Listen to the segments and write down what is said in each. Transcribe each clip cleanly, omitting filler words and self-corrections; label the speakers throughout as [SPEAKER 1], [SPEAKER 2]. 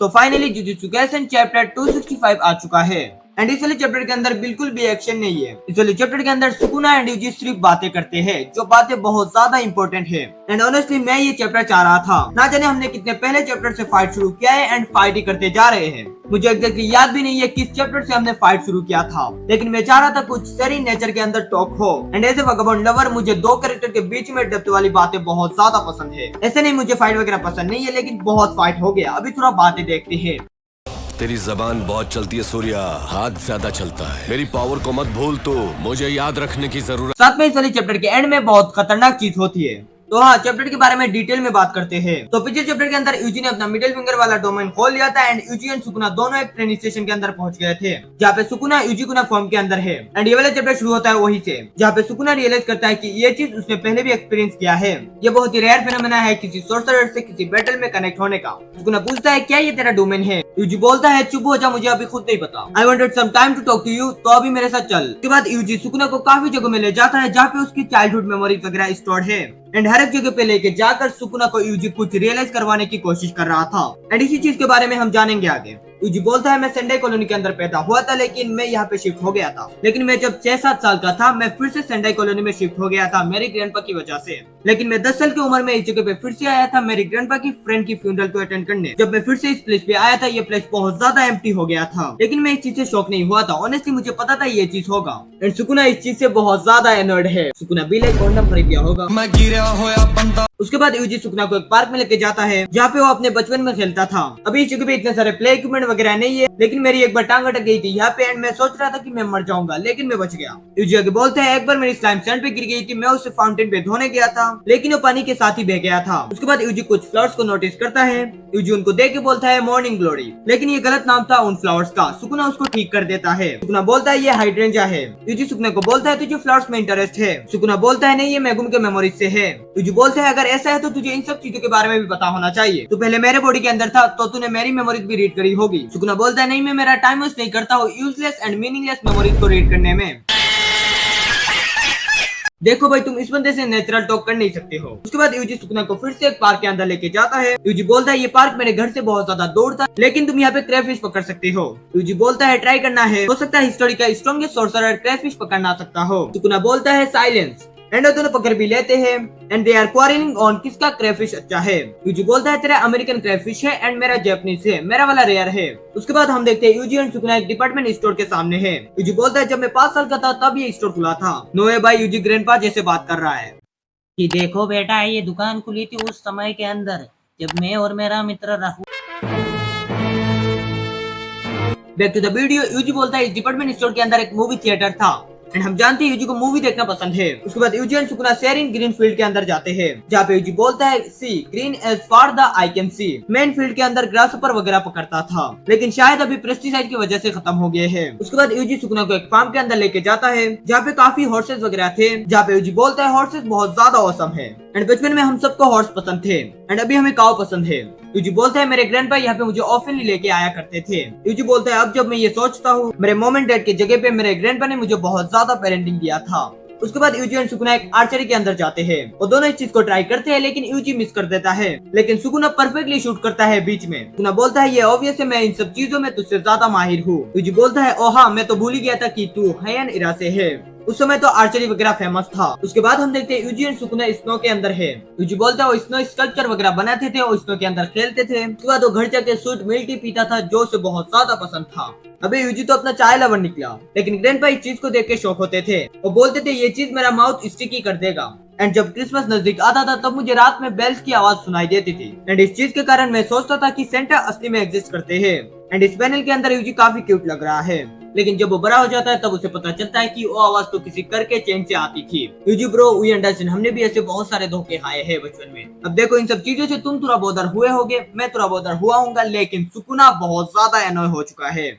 [SPEAKER 1] तो finally jujutsu Kaisen chapter 265 आ चुका है एंड इस वाले चैप्टर के अंदर बिल्कुल भी एक्शन नहीं है। इस वाले चैप्टर के अंदर सुकुना एंड यूजी सिर्फ बातें करते हैं, जो बातें बहुत ज्यादा इंपॉर्टेंट है। एंड ऑनेस्टली मैं ये चैप्टर चाह रहा था। ना जाने हमने कितने पहले चैप्टर से फाइट शुरू किया है एंड फाइट ही करते जा रहे हैं। मुझे एग्जैक्टली याद भी नहीं है किस चैप्टर से हमने फाइट शुरू किया था, लेकिन मैं चाह रहा था कुछ सेरी नेचर के अंदर टॉक हो। एंड एज ए वगबॉन्ड लवर मुझे दो कैरेक्टर के बीच में डेप्थ वाली बातें बहुत ज्यादा पसंद है। ऐसे नहीं मुझे फाइट वगैरह पसंद नहीं है, लेकिन बहुत फाइट हो गया, अभी थोड़ा बातें देखते हैं।
[SPEAKER 2] तेरी जबान बहुत चलती है सूर्या, हाथ ज्यादा चलता है। मेरी पावर को मत भूल, तो मुझे याद रखने की जरूरत।
[SPEAKER 1] साथ में इस वाले चैप्टर के एंड में बहुत खतरनाक चीज होती है। तो हाँ, चैप्टर के बारे में डिटेल में बात करते हैं। तो पिछले चैप्टर के अंदर यूजी ने अपना मिडिल फिंगर वाला डोमेन खोल लिया था एंड यूजी एंड सुकुना दोनों एक ट्रेन स्टेशन के अंदर पहुंच गए थे, जहाँ पे सुकुना यूजी गुना फॉर्म के अंदर है। एंड ये वाला चैप्टर शुरू होता है वहीं से, जहाँ पे सुकुना रियलाइज करता है कि ये चीज उसने पहले भी एक्सपीरियंस किया है। ये बहुत ही रेयर फेनोमेना है किसी सोर्सरर से किसी बैटल में कनेक्ट होने का। सुकुना पूछता है क्या ये तेरा डोमेन है? यूजी बोलता है चुप हो जा, मुझे अभी खुद नहीं पता। I wanted some time to talk to you, तो अभी मेरे साथ चल। उसके बाद यूजी सुकुना को काफी जगह में ले जाता है, जहाँ पे उसकी चाइल्डहुड मेमोरीज वगैरह स्टोर्ड है। एंड हर एक जगह पे लेके जाकर सुकुना को यूजी कुछ रियलाइज करवाने की कोशिश कर रहा था। एंड इसी चीज के बारे में हम जानेंगे आगे। यूजी बोलता है मैं सेंडाई कॉलोनी के अंदर पैदा हुआ था, लेकिन मैं यहाँ पे शिफ्ट हो गया था। लेकिन मैं जब 6-7 साल का था, मैं फिर से सेंडाई कॉलोनी में शिफ्ट हो गया था मेरी ग्रैंडपा की वजह से। लेकिन मैं 10 साल की उम्र में इस जगह पे फिर से आया था मेरी ग्रैंडपा की फ्रेंड की फ्यूनरल को अटेंड करने। जब मैं फिर से इस प्लेस पे आया था, ये प्लेस बहुत ज्यादा एम्प्टी हो गया था, लेकिन मैं इस चीज से शॉक नहीं हुआ था। ऑनेस्टली मुझे पता था ये चीज होगा। एंड सुकुना इस चीज से बहुत ज्यादा एनर्ड है। सुकुना भी लाइक कॉन्डम खरीद लिया होगा।
[SPEAKER 3] मैं गिरा होया बंदा।
[SPEAKER 1] उसके बाद यूजी सुकुना को एक पार्क में लेके जाता है, जहाँ पे वो अपने बचपन में खेलता था। अभी इस जगह पे इतने सारे प्ले इक्विपमेंट वगैरह नहीं है, लेकिन मेरी एक बार टांग अटक गई थी यहाँ पे एंड मैं सोच रहा था कि मैं मर जाऊंगा, लेकिन मैं बच गया। यूजी आगे बोलते हैं एक बार मेरी स्लाइम सैंड पे गिर गई थी, मैं उसे फाउंटेन पे धोने गया था, लेकिन वो पानी के साथ ही बह गया था। उसके बाद यूजी कुछ फ्लावर्स को नोटिस करता है। यूजी उनको देख के बोलता है मॉर्निंग ग्लोरी, लेकिन ये गलत नाम था उन फ्लावर्स का। सुकुना उसको ठीक कर देता है। सुकुना बोलता है ये हाइड्रेंजा है। यूजी सुकुना को बोलता है तुझे फ्लावर्स में इंटरेस्ट है? सुकुना बोलता है नहीं, ये मैगुम के मेमोरीज से है। यूजी बोलता है अगर ऐसा है तो तुझे इन सब चीजों के बारे में भी पता होना चाहिए। तू पहले मेरे बॉडी के अंदर था, तो तूने मेरी मेमोरीज भी रीड करी होगी। सुकुना बोलता है नहीं, मैं मेरा टाइम वेस्ट नहीं करता हूँ यूजलेस एंड मीनिंगलेस मेमोरीज को रीड करने में। देखो भाई, तुम इस बंदे से नेचुरल टॉक कर नहीं सकते हो। उसके बाद यूजी सुकुना को फिर से एक पार्क के अंदर लेके जाता है। यूजी बोलता है ये पार्क मेरे घर से बहुत ज्यादा दूर था, लेकिन तुम यहाँ पे क्रेफिश पकड़ सकते हो। यूजी बोलता है ट्राई करना है, हो सकता है हिस्टोरी का स्ट्रॉन्गेस्ट सोर्सरर क्रेफिश पकड़ना सकता हो। सुकुना बोलता है साइलेंस। एंड दोनों पकड़ भी लेते हैं and they are quarrelling on किसका क्रेफिश अच्छा है। यूजी बोलता है तेरा अमेरिकन क्रेफिश है एंड मेरा जैपनीज है, मेरा वाला रेयर है। उसके बाद हम देखते हैं यूजी एंड सुकुना एक डिपार्टमेंट स्टोर के सामने है। यूजी बोलता है जब मैं 5 साल का था तब ये स्टोर खुला था। नोए भाई यूजी ग्रैंडपा जैसे बात कर रहा है
[SPEAKER 4] कि देखो बेटा, ये दुकान खुली थी उस समय के अंदर जब मैं और मेरा मित्र Rahul.
[SPEAKER 1] Back to the video. Yuji बोलता है इस डिपार्टमेंट स्टोर के अंदर एक मूवी थिएटर था एंड हम जानते हैं यूजी को मूवी देखना पसंद है। उसके बाद Yuji and Sukuna sharing green field के अंदर जाते हैं, जहाँ पे यूजी बोलता है see green as far the I can see. Main field के अंदर ग्रासहोपर वगैरह पकड़ता था, लेकिन शायद अभी पेस्टिसाइड की वजह से खत्म हो गए हैं। उसके बाद यूजी सुकुना को एक फार्म के अंदर लेके जाता है, जहाँ पे काफी हॉर्सेस वगैरह थे, जहाँ पे यूजी बोलता है हॉर्सेस बहुत ज्यादा औसम है एंड बचपन में हम सबको हॉर्स पसंद थे एंड अभी हमें काऊ पसंद है। यूजी बोलता है मेरे ग्रैंडपा यहाँ पे मुझे ऑफनली लेके आया करते थे। यूजी बोलता है अब जब मैं ये सोचता हूँ, मेरे मॉम एंड डैड के जगह पे मेरे ग्रैंडपा ने मुझे बहुत ज्यादा पेरेंटिंग दिया था। उसके बाद यूजी एंड सुकुना एक आर्चरी के अंदर जाते हैं और दोनों इस चीज को ट्राई करते हैं, लेकिन यूजी मिस कर देता है, लेकिन सुकुना परफेक्टली शूट करता है बीच में। सुकुना बोलता है ये ऑब्वियस है, मैं इन सब चीजों में तुझसे ज्यादा माहिर हूँ। यूजी बोलता है ओह हाँ, मैं तो भूल ही गया था कि तू हायन इरा से है। उस समय तो आर्चरी वगैरह फेमस था। उसके बाद हम देखते हैं यूजी एंड सुकुना स्नो के अंदर है। यूजी बोलता है वो स्नो स्कल्पचर वगैरह बनाते थे और स्नो के अंदर खेलते थे। उसके बाद वो घर जाके स्वीट मिल्क टी पीता था, जो उसे बहुत ज्यादा पसंद था। अबे यूजी तो अपना चाय लवर निकला, लेकिन ग्रैंडपा इस चीज को देख के शौक होते थे। वो बोलते थे ये चीज मेरा माउथ स्टिकी कर देगा। एंड जब क्रिसमस नजदीक आता था तब मुझे रात में बेल्स की आवाज सुनाई देती थी एंड इस चीज के कारण मैं सोचता था कि सेंटा असली में एग्जिस्ट करते हैं। एंड इस पैनल के अंदर यूजी काफी क्यूट लग रहा है, लेकिन जब वो बड़ा हो जाता है तब उसे पता चलता है कि वो आवाज तो किसी करके चैन से आती थी। यूजी ब्रो वी अंडरस्टैंड, हमने भी ऐसे बहुत सारे धोखे खाए हैं बचपन में। अब देखो इन सब चीजों से तुम थोड़ा बोदर हुए होगे, मैं थोड़ा बोदर हुआ हूँ, लेकिन सुकुना बहुत ज्यादा एनॉय हो चुका है।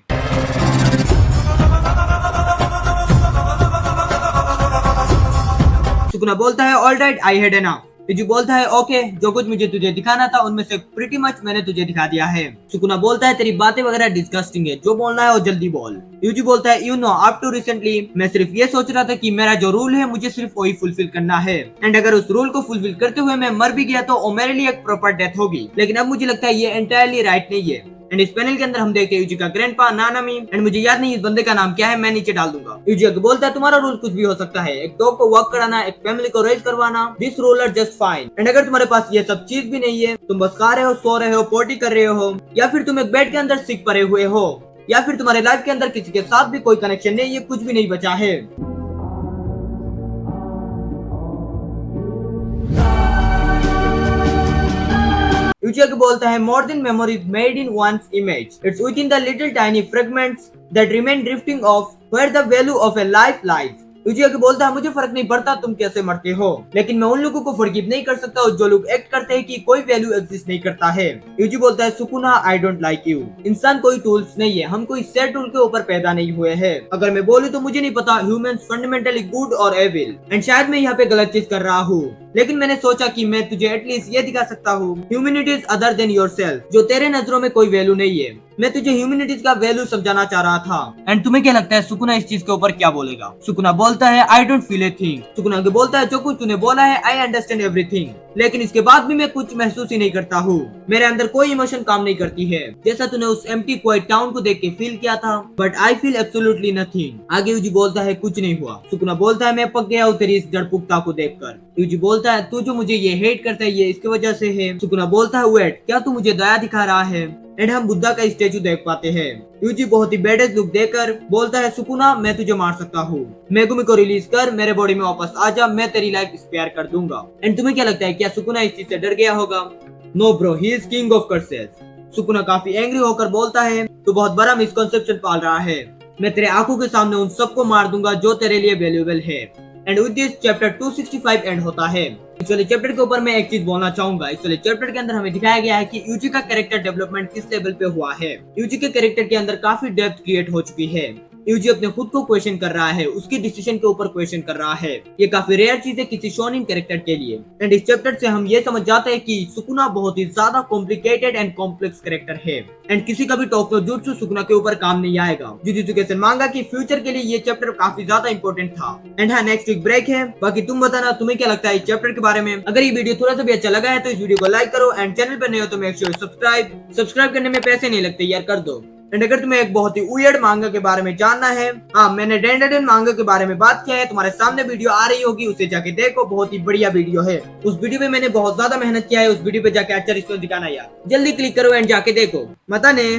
[SPEAKER 1] सुकुना बोलता है all right I had enough. Yuji बोलता है ओके, जो कुछ मुझे तुझे दिखाना था उनमें से प्रीटी मच मैंने तुझे दिखा दिया है। सुकुना बोलता है तेरी बातें वगैरह डिस्गस्टिंग है, जो बोलना है वो जल्दी बोल। यूजी बोलता है you know up to recently मैं सिर्फ ये सोच रहा था कि मेरा जो रूल है मुझे सिर्फ वही फुलफिल करना है एंड अगर उस रूल को फुलफिल करते हुए मैं मर भी गया तो वो मेरे लिए एक प्रॉपर डेथ होगी, लेकिन अब मुझे लगता है ये एंटायरली राइट नहीं है। एंड इस पैनल के अंदर हम देखते हैं यूजी का ग्रैंडपा नानामी, एंड मुझे याद नहीं इस बंदे का नाम क्या है, मैं नीचे डाल दूंगा। यूजी आगे बोलता है तुम्हारा रोल कुछ भी हो सकता है, एक डॉग को वर्क कराना, एक फैमिली को रेज करवाना, this role are just fine. And अगर तुम्हारे पास ये सब चीज भी नहीं है, तुम बस खा रहे हो, सो रहे हो, पोटी कर रहे हो, या फिर तुम एक बेड के अंदर सिक पड़े हुए हो, या फिर तुम्हारे लाइफ के अंदर किसी के साथ भी कोई कनेक्शन नहीं है, कुछ भी नहीं बचा है। यूजी आगे बोलता है more than memories made in one's image, it's within the little tiny fragments that remain drifting off where the value of a life life. Yuji आगे बोलता है मुझे फर्क नहीं पड़ता तुम कैसे मरते हो, लेकिन मैं उन लोगों को फॉरगिव नहीं कर सकता जो लोग एक्ट करते हैं कि कोई वैल्यू एग्जिस्ट नहीं करता है। यूजी बोलता है Sukuna I don't like you, इंसान कोई टूल्स नहीं है, हम कोई सेट टूल के ऊपर पैदा नहीं हुए हैं। अगर मैं बोलूं तो मुझे नहीं पता ह्यूमंस फंडामेंटली गुड और एविल, एंड शायद मैं यहाँ पे गलत चीज कर रहा हूँ, लेकिन मैंने सोचा कि मैं तुझे एटलीस्ट ये दिखा सकता हूँ ह्यूमैनिटीज अदर देन योरसेल्फ, जो तेरे नजरों में कोई वैल्यू नहीं है। मैं तुझे ह्यूमैनिटीज का वैल्यू समझाना चाह रहा था। एंड तुम्हें क्या लगता है सुकुना इस चीज के ऊपर क्या बोलेगा? सुकुना बोलता है I don't feel a thing. Sukuna के बोलता है जो कुछ तूने बोला है आई अंडरस्टैंड एवरीथिंग, लेकिन इसके बाद भी मैं कुछ महसूस ही नहीं करता हूँ, मेरे अंदर कोई इमोशन काम नहीं करती है, जैसा तूने उस एम्प्टी क्वाइट टाउन को देख के फील किया था, but I feel absolutely nothing. आगे यूजी बोलता है कुछ नहीं हुआ। सुकुना बोलता है मैं पक गया हूँ तेरी इस डरपुकता को देखकर। यूजी बोलता है तू जो मुझे ये हेट करता है ये इसकी वजह से है। सुकुना बोलता है वेट, क्या तू मुझे दया दिखा रहा है? एंड हम बुद्धा का स्टेचू देख पाते हैं। यूजी बहुत ही बेडेस्ट लुक देकर बोलता है सुकुना मैं तुझे मार सकता हूँ, मेगुमी को रिलीज कर, मेरे बॉडी में वापस आ जा, मैं तेरी लाइफ स्पेयर कर दूंगा। एंड तुम्हें क्या लगता है क्या सुकुना इस चीज से डर गया होगा? No bro, he is king of curses. Sukuna काफी एंग्री होकर बोलता है तू बहुत बड़ा मिसकंसेप्शन पाल रहा है, मैं तेरे आंखों के सामने उन सबको मार दूंगा जो तेरे लिए वैल्यूएबल है। And with this chapter 265 and होता है। इस वाले चैप्टर के ऊपर मैं एक चीज बोलना चाहूंगा, इस वाले चैप्टर के अंदर हमें दिखाया गया है कि यूजी का कैरेक्टर डेवलपमेंट किस लेवल पे हुआ है। यूजी के कैरेक्टर के अंदर काफी डेप्थ क्रिएट हो चुकी है। यूजी अपने खुद को क्वेश्चन कर रहा है, उसकी डिसीजन के ऊपर क्वेश्चन कर रहा है। ये काफी रेयर चीज है किसी शोनिन कैरेक्टर के लिए। एंड इस चैप्टर से हम ये समझ जाते हैं कि सुकुना बहुत ही ज्यादा कॉम्प्लिकेटेड एंड कॉम्प्लेक्स कैरेक्टर है, एंड किसी का भी टोक्यो जुत्सु सुकुना के ऊपर काम नहीं आएगा। जुजुत्सु काइसेन मांगा की फ्यूचर के लिए ये चैप्टर काफी ज्यादा इंपॉर्टेंट था। एंड हाँ, नेक्स्ट वीक ब्रेक है, बाकी तुम बताना तुम्हें क्या लगता है इस चैप्टर के बारे में। अगर ये वीडियो थोड़ा सा भी अच्छा लगा है तो इस वीडियो को लाइक करो, एंड चैनल पर नए हो तो मेक श्योर सब्सक्राइब करने में पैसे नहीं लगते यार, कर दो। एंड अगर तुम्हें एक बहुत ही वियर्ड मांगा के बारे में जानना है, हाँ मैंने डेंडेडन मांगा के बारे में बात किया है, तुम्हारे सामने वीडियो आ रही होगी, उसे जाके देखो, बहुत ही बढ़िया वीडियो है। उस वीडियो में मैंने बहुत ज्यादा मेहनत किया है, उस वीडियो पे जाके अच्छा रिस्पॉन्स दिखाना यार, जल्दी क्लिक करो एंड जाके देखो। मता ने।